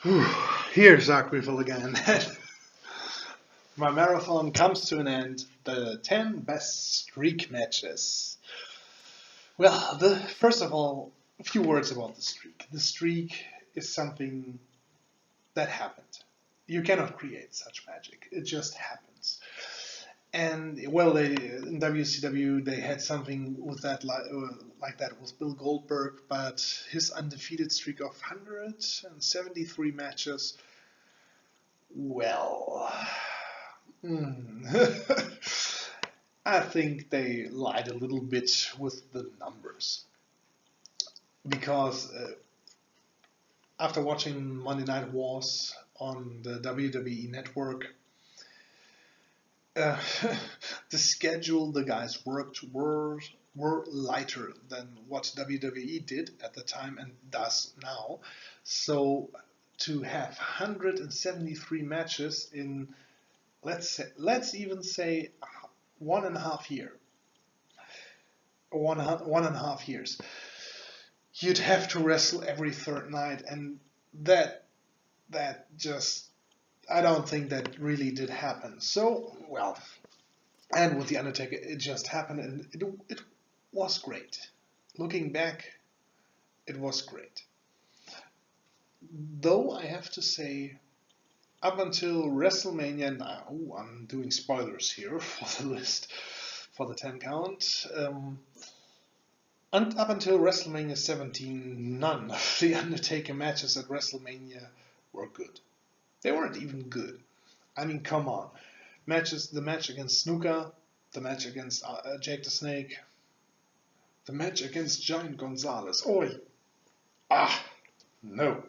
Whew, here's Aquifel again. My marathon comes to an end. The 10 best streak matches. Well, first of all, a few words about the streak. The streak is something that happened. You cannot create such magic. It just happens. And well, in WCW they had something with that like that with Bill Goldberg, but his undefeated streak of 173 matches. Well, I think they lied a little bit with the numbers because after watching Monday Night Wars on the WWE Network, uh, the schedule the guys worked were lighter than what WWE did at the time and does now. So to have 173 matches in let's even say 1.5 year, 1.5 years, you'd have to wrestle every third night, and that just I don't think that really did happen. So, well, and with The Undertaker, it just happened, and it was great. Looking back, it was great. Though I have to say, up until WrestleMania now, I'm doing spoilers here for the list, for the 10 count. And up until WrestleMania 17, none of the Undertaker matches at WrestleMania were good. They weren't even good. I mean, come on. The match against Snuka, the match against Jake the Snake, the match against Giant Gonzalez. Oi! No.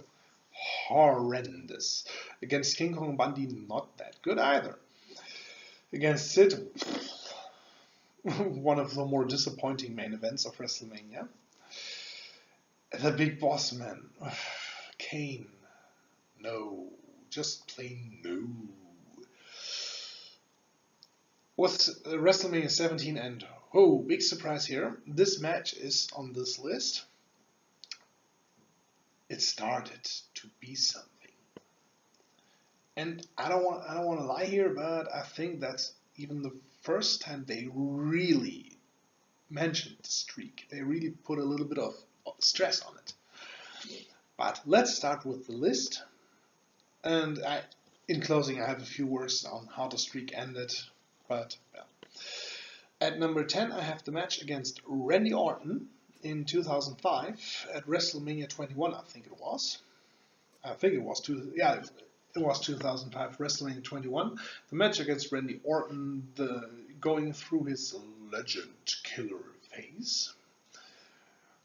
Horrendous. Against King Kong Bundy, not that good either. Against Sid, one of the more disappointing main events of WrestleMania. The Big Boss Man, Kane, no. Just plain no. With WrestleMania 17 and, oh, big surprise here, this match is on this list. It started to be something. And I don't want to lie here, but I think that's even the first time they really mentioned the streak. They really put a little bit of stress on it. But let's start with the list. And in closing, I have a few words on how the streak ended. But well. At number 10, I have the match against Randy Orton in 2005 at WrestleMania 21. I think it was. It was 2005 WrestleMania 21. The match against Randy Orton, going through his legend killer phase.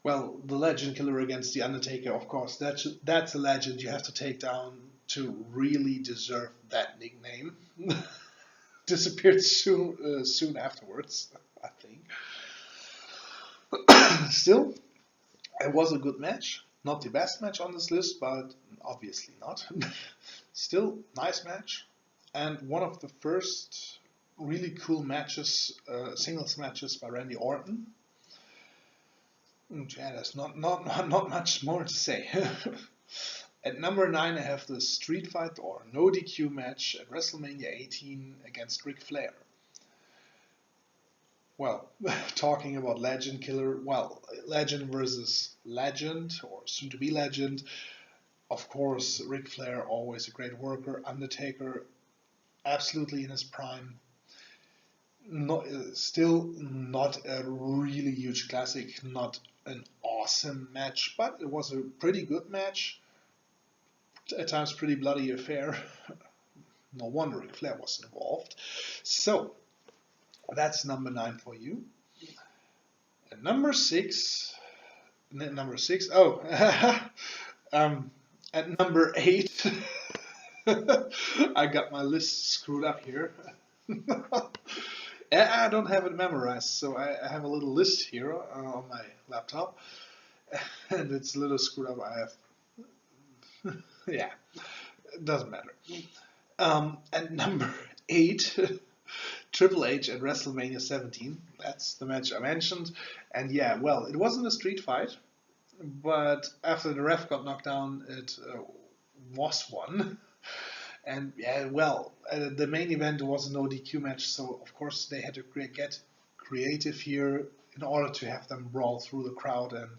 Well, the legend killer against the Undertaker, of course, that's a legend you have to take down to really deserve that nickname. Disappeared soon afterwards, I think. Still, it was a good match. Not the best match on this list, but obviously not. Still, nice match. And one of the first really cool matches, singles matches by Randy Orton. Yeah, there's not much more to say. At number 9, I have the Street Fight or No DQ match at WrestleMania 18 against Ric Flair. Well, talking about legend killer, well, legend versus legend, or soon-to-be legend. Of course, Ric Flair, always a great worker. Undertaker, absolutely in his prime. Still not a really huge classic, not an awesome match, but it was a pretty good match. At times pretty bloody affair. No wonder Ric Flair was involved. So, that's number 9 for you. And number 6, oh, at number 8, I got my list screwed up here. I don't have it memorized, so I have a little list here on my laptop, and it's a little screwed up. I have, yeah, it doesn't matter. At number 8, Triple H at WrestleMania 17. That's the match I mentioned, and yeah, well, it wasn't a street fight, but after the ref got knocked down, it was one. And yeah, well, the main event was an ODQ match, so of course they had to get creative here in order to have them brawl through the crowd and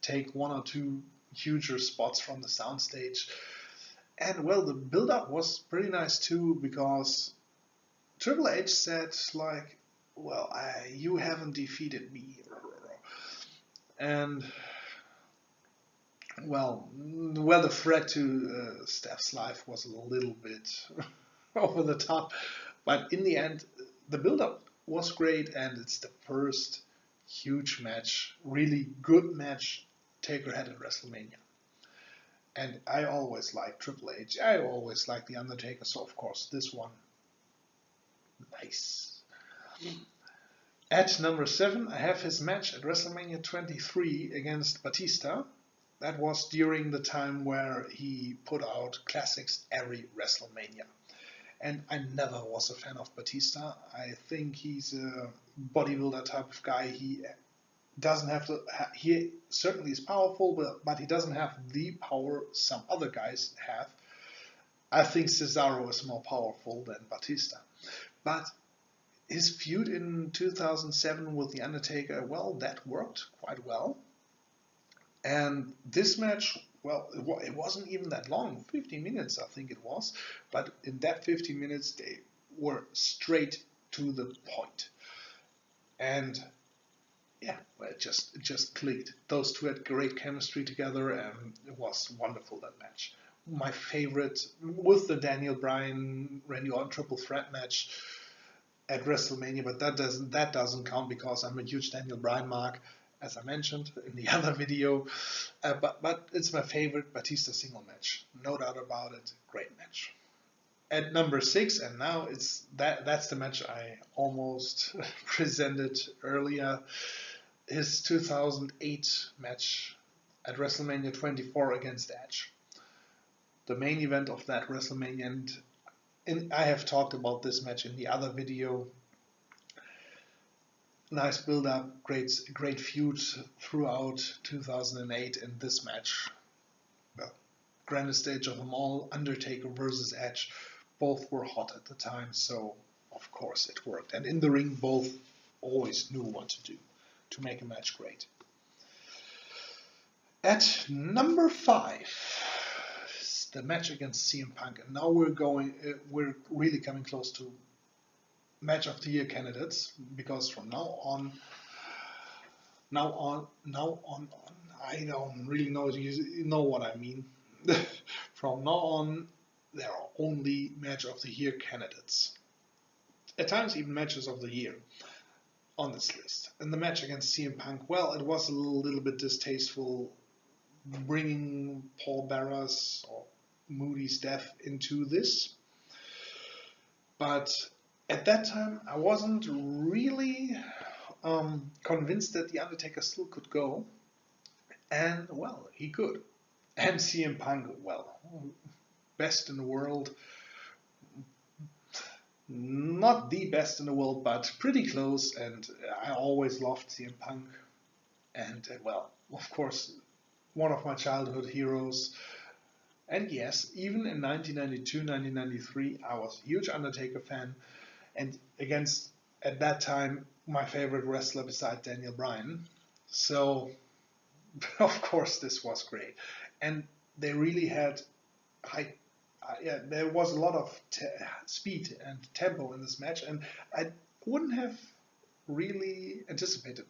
take one or two huger spots from the soundstage. And well, the build-up was pretty nice too, because Triple H said like, "Well, you haven't defeated me," and well, the threat to Steph's life was a little bit over the top, but in the end, the build-up was great, and it's the first huge match, really good match Taker had at WrestleMania. And I always liked Triple H. I always liked The Undertaker, so of course this one, nice. At number 7, I have his match at WrestleMania 23 against Batista. That was during the time where he put out classics every WrestleMania. And I never was a fan of Batista. I think he's a bodybuilder type of guy. He doesn't have to. He certainly is powerful, but he doesn't have the power some other guys have. I think Cesaro is more powerful than Batista. But his feud in 2007 with The Undertaker, well, that worked quite well. And this match, well, it wasn't even that long, 15 minutes I think it was, but in that 15 minutes they were straight to the point. And yeah, well, it just clicked. Those two had great chemistry together, and it was wonderful, that match. My favorite with the Daniel Bryan Randy Orton triple threat match at WrestleMania, but that doesn't count because I'm a huge Daniel Bryan mark, as I mentioned in the other video. But it's my favorite Batista single match, no doubt about it. Great match. At number 6, and now that's the match I almost presented earlier. His 2008 match at WrestleMania 24 against Edge. The main event of that WrestleMania, and I have talked about this match in the other video. Nice build-up, great feud throughout 2008, and this match, well, grandest stage of them all, Undertaker versus Edge. Both were hot at the time, so of course it worked. And in the ring, both always knew what to do to make a match great. At number 5, the match against CM Punk, and now we're really coming close to match of the year candidates, because from now on, I don't really know if you know what I mean. From now on, there are only match of the year candidates. At times even matches of the year on this list. And the match against CM Punk, well, it was a little bit distasteful bringing Paul Bearer's or Moody's death into this. But at that time, I wasn't really convinced that The Undertaker still could go. And, well, he could. And CM Punk, well, best in the world. Not the best in the world, but pretty close. And I always loved CM Punk. And, well, of course, one of my childhood heroes. And yes, even in 1992, 1993, I was a huge Undertaker fan. And against, at that time, my favorite wrestler beside Daniel Bryan. So, of course, this was great. And they really had there was a lot of speed and tempo in this match. And I wouldn't have really anticipated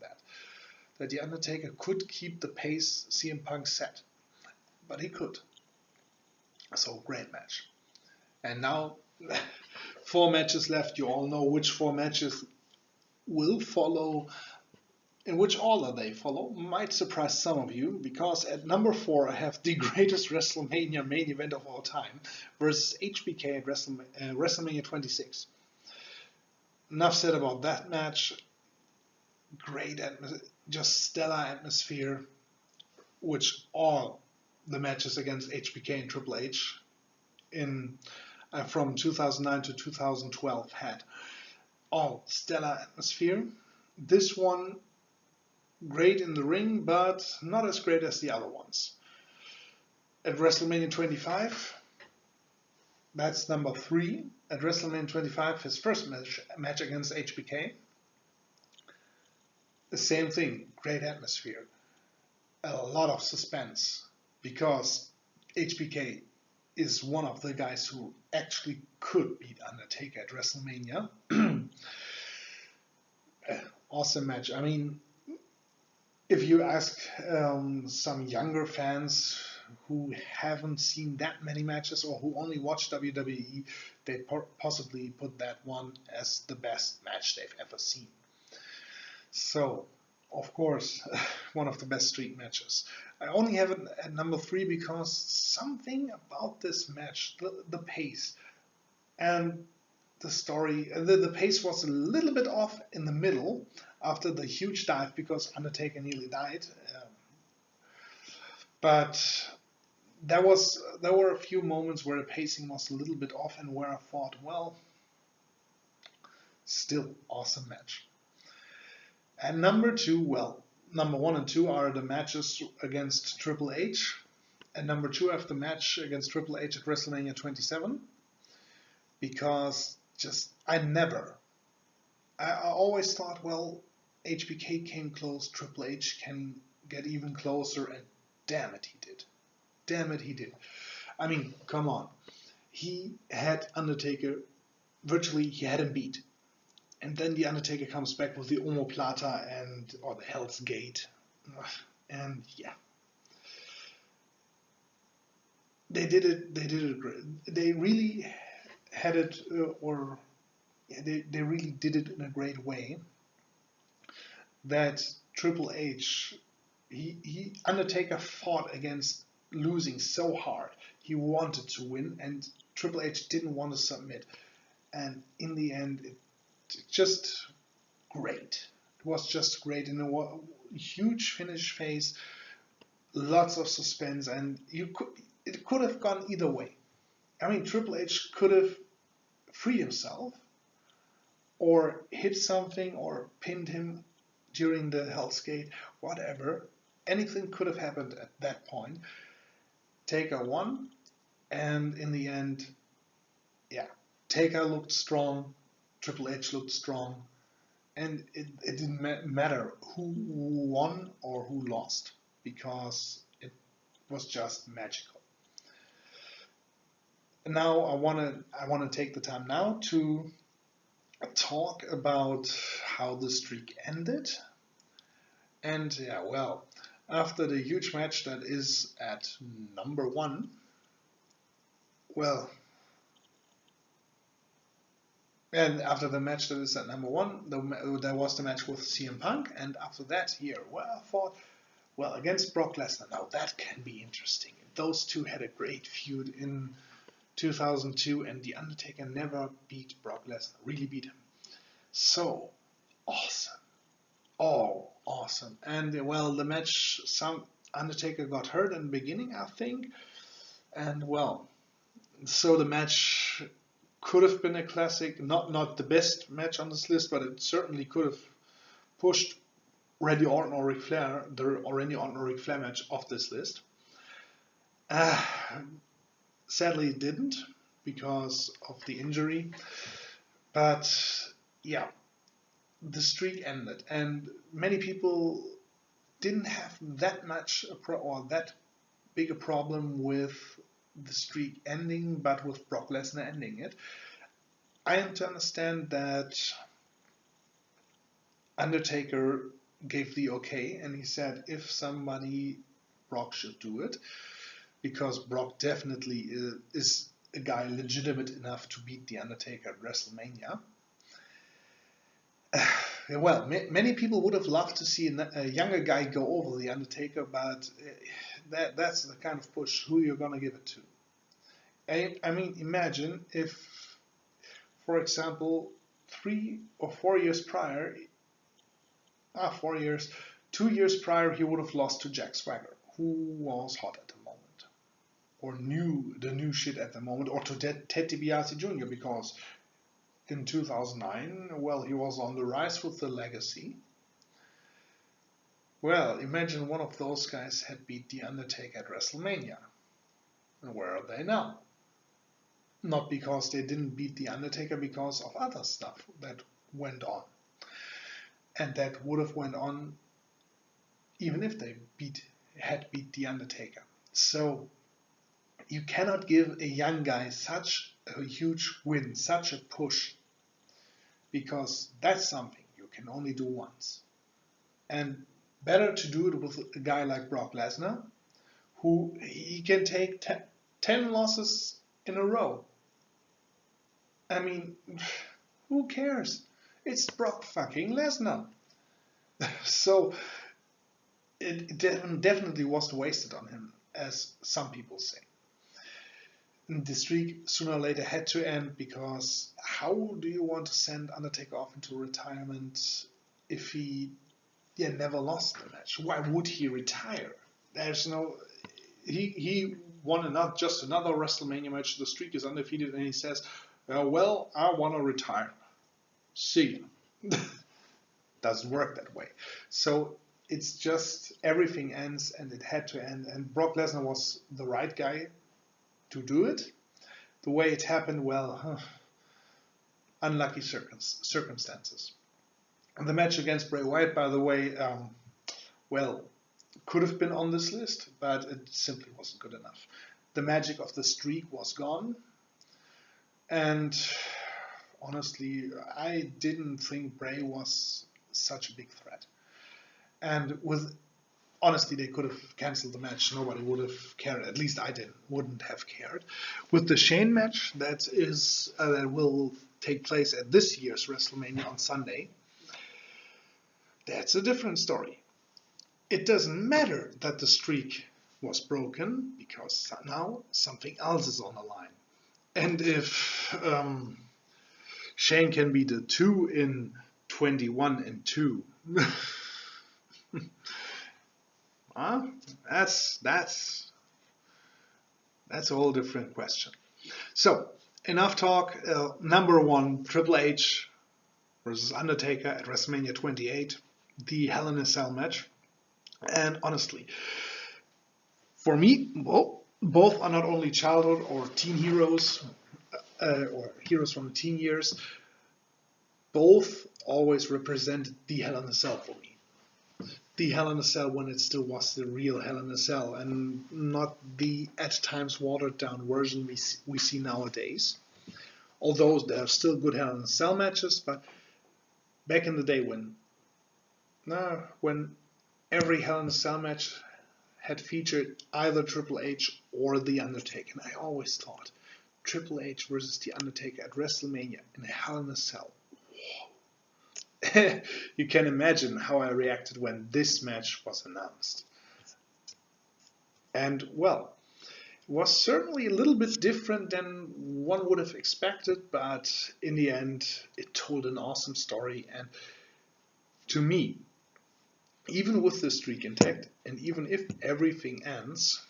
that The Undertaker could keep the pace CM Punk set. But he could. So, great match. And now, 4 matches left. You all know which 4 matches will follow. In which order they follow might surprise some of you, because at number 4 I have the greatest WrestleMania main event of all time versus HBK at WrestleMania 26. Enough said about that match. Great just stellar atmosphere, which all the matches against HBK and Triple H in from 2009 to 2012 had. All stellar atmosphere. This one, great in the ring, but not as great as the other ones. At WrestleMania 25, that's number 3. At WrestleMania 25, his first match against HBK. The same thing, great atmosphere. A lot of suspense because HBK is one of the guys who actually could beat Undertaker at WrestleMania. Awesome match. I mean, if you ask some younger fans who haven't seen that many matches or who only watch WWE, they'd possibly put that one as the best match they've ever seen. So, of course, one of the best streak matches. I only have it at number 3 because something about this match, the pace and the story, the pace was a little bit off in the middle after the huge dive because Undertaker nearly died. But there were a few moments where the pacing was a little bit off and where I thought, well, still awesome match. And number 2, well, number 1 and 2 are the matches against Triple H. And number 2 I have the match against Triple H at WrestleMania 27. Because I always thought, well, HBK came close, Triple H can get even closer, and damn it he did. Damn it he did. I mean, come on. He had Undertaker, virtually he had him beat. And then the Undertaker comes back with the omoplata or the Hell's Gate. And yeah. They did it great. They really had it, they really did it in a great way. That Triple H, Undertaker fought against losing so hard. He wanted to win, and Triple H didn't want to submit. And in the end, it just great. It was just great in a huge finish phase, lots of suspense, and it could have gone either way. I mean, Triple H could have freed himself, or hit something, or pinned him during the Hell's Gate, whatever. Anything could have happened at that point. Taker won, and in the end, yeah, Taker looked strong, Triple H looked strong, and it didn't matter who won or who lost, because it was just magical. Now I want to take the time now to talk about how the streak ended. And yeah, well, after the huge match that is at number 1, well, and after the match that is at number 1, there was the match with CM Punk, and after that here, well, I thought, well, against Brock Lesnar, now that can be interesting. Those two had a great feud in 2002, and The Undertaker never beat Brock Lesnar, really beat him. So, awesome. Oh, awesome. And, well, the match, Undertaker got hurt in the beginning, I think. And, well, so the match could have been a classic. Not the best match on this list, but it certainly could have pushed Randy Orton or Ric Flair, the Randy Orton or Ric Flair match off this list. Sadly, it didn't because of the injury. But yeah, the streak ended, and many people didn't have that much or that big a problem with the streak ending, but with Brock Lesnar ending it. I am to understand that Undertaker gave the okay, and he said if somebody, Brock should do it, because Brock definitely is a guy legitimate enough to beat The Undertaker at WrestleMania. Well, many people would have loved to see a younger guy go over The Undertaker, but that's the kind of push who you're going to give it to. I mean, imagine if, for example, 3 or 4 years prior, 4 years, 2 years prior, he would have lost to Jack Swagger, who was hot at the moment, or knew the new shit at the moment, or to Ted DiBiase Jr., because in 2009, well, he was on the rise with the legacy. Well, imagine one of those guys had beat The Undertaker at WrestleMania. And where are they now? Not because they didn't beat The Undertaker, because of other stuff that went on. And that would have went on even if they had beat The Undertaker. So you cannot give a young guy such a huge win, such a push, because that's something you can only do once. And better to do it with a guy like Brock Lesnar, who he can take 10 losses in a row. I mean, who cares? It's Brock fucking Lesnar. So it definitely wasn't wasted on him, as some people say. And the streak sooner or later had to end, because how do you want to send Undertaker off into retirement if he never lost the match? Why would he retire? There's no... He won not just another WrestleMania match. The streak is undefeated, and he says, well, I want to retire. See ya. Doesn't work that way. So it's just everything ends, and it had to end. And Brock Lesnar was the right guy to do it. The way it happened, well, unlucky circumstances. And the match against Bray Wyatt, by the way, well, could have been on this list, but it simply wasn't good enough. The magic of the streak was gone, and honestly, I didn't think Bray was such a big threat. And honestly, they could have cancelled the match. Nobody would have cared. At least I wouldn't have cared. With the Shane match that will take place at this year's WrestleMania on Sunday, that's a different story. It doesn't matter that the streak was broken, because now something else is on the line. And if Shane can be the 2 in 21 and 2, that's a whole different question. So, enough talk. Number 1, Triple H versus Undertaker at WrestleMania 28, the Hell in a Cell match. And honestly, for me, well, both are not only childhood or teen heroes, or heroes from the teen years. Both always represented the Hell in a Cell for me. The Hell in a Cell when it still was the real Hell in a Cell, and not the at times watered down version we see nowadays. Although there are still good Hell in a Cell matches, but back in the day when every Hell in a Cell match had featured either Triple H or The Undertaker, and I always thought Triple H versus The Undertaker at WrestleMania in a Hell in a Cell. You can imagine how I reacted when this match was announced. And well, it was certainly a little bit different than one would have expected, but in the end it told an awesome story. And to me, even with the streak intact, and even if everything ends,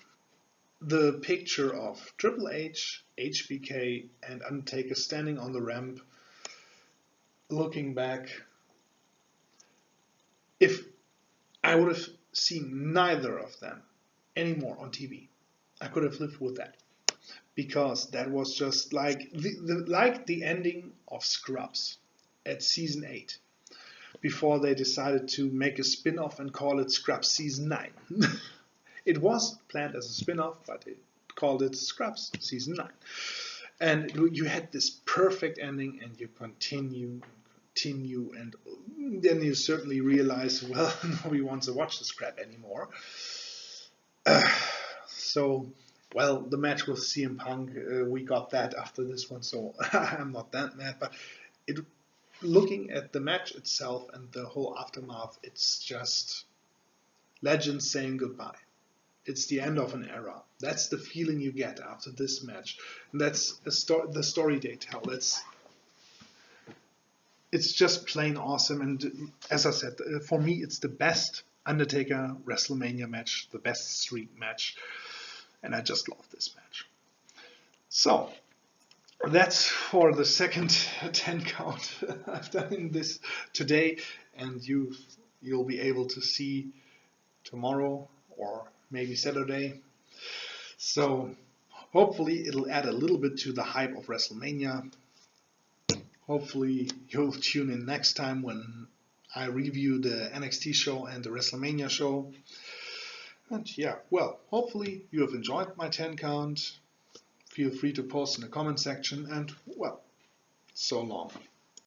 the picture of Triple H, HBK, and Undertaker standing on the ramp, looking back, if I would have seen neither of them anymore on TV, I could have lived with that. Because that was just like the ending of Scrubs at season 8. Before they decided to make a spin-off and call it Scrubs Season 9. It was planned as a spin-off, but it called it Scrubs Season 9. And you had this perfect ending, and you continue, and then you certainly realize, well, nobody wants to watch this crap anymore. So, well, the match with CM Punk, we got that after this one, so I'm not that mad, but looking at the match itself and the whole aftermath, it's just legends saying goodbye. It's the end of an era. That's the feeling you get after this match. And that's the story they tell. It's just plain awesome. And as I said, for me, it's the best Undertaker WrestleMania match, the best streak match. And I just love this match. So, that's for the second 10 count I've done in this today. And you'll be able to see tomorrow or maybe Saturday. So Hopefully it'll add a little bit to the hype of WrestleMania. Hopefully you'll tune in next time when I review the NXT show and the WrestleMania show. And yeah, well, hopefully you have enjoyed my 10 count. Feel free to post in the comment section, and well, so long.